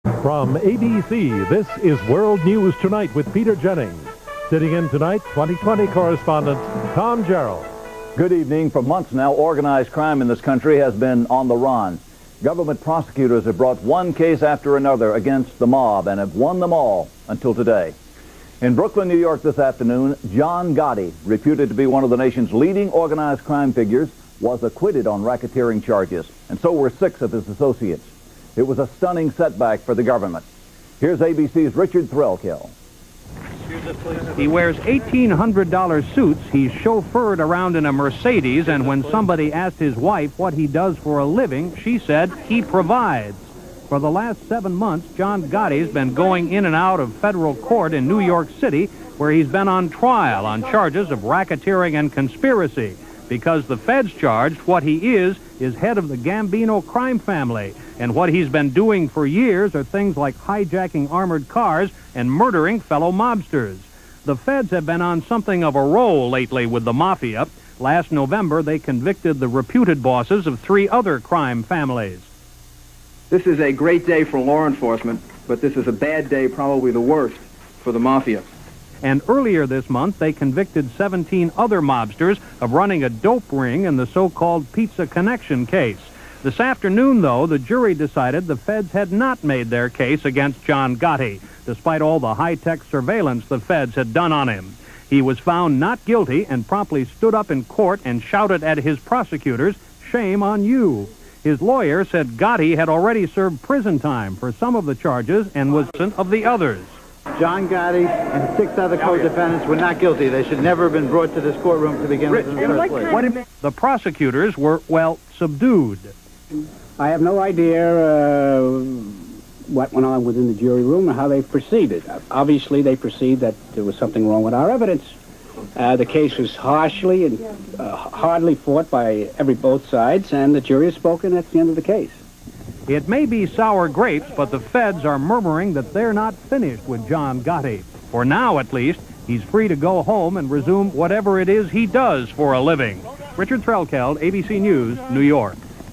From ABC, this is World News Tonight with Peter Jennings. Sitting in tonight, 2020 correspondent Tom Gerald. Good evening. For months now, organized crime in this country has been on the run. Government prosecutors have brought one case after another against the mob and have won them all until today. In Brooklyn, New York this afternoon, John Gotti, reputed to be one of the nation's leading organized crime figures, was acquitted on racketeering charges, and so were 6 of his associates. It was a stunning setback for the government. Here's ABC's Richard Threlkill. He wears $1,800 suits. He's chauffeured around in a Mercedes, and when somebody asked his wife what he does for a living, she said he provides. For the last 7 months, John Gotti's been going in and out of federal court in New York City, where he's been on trial on charges of racketeering and conspiracy, because the feds charged what he is head of the Gambino crime family, and what he's been doing for years are things like hijacking armored cars and murdering fellow mobsters. The feds have been on something of a roll lately with the mafia. Last November, they convicted the reputed bosses of 3 other crime families. This is a great day for law enforcement, but this is a bad day, probably the worst, for the mafia. And earlier this month, they convicted 17 other mobsters of running a dope ring in the so-called Pizza Connection case. This afternoon, though, the jury decided the feds had not made their case against John Gotti, despite all the high-tech surveillance the feds had done on him. He was found not guilty and promptly stood up in court and shouted at his prosecutors, "Shame on you." His lawyer said Gotti had already served prison time for some of the charges and was innocent of the others. John Gotti and 6 other co-defendants were not guilty. They should never have been brought to this courtroom to begin with in the first place. The prosecutors were, well, subdued. I have no idea what went on within the jury room and how they proceeded. Obviously, they perceived that there was something wrong with our evidence. The case was harshly and hardly fought by both sides, and the jury has spoken. That's the end of the case. It may be sour grapes, but the feds are murmuring that they're not finished with John Gotti. For now, at least, he's free to go home and resume whatever it is he does for a living. Richard Threlkeld, ABC News, New York.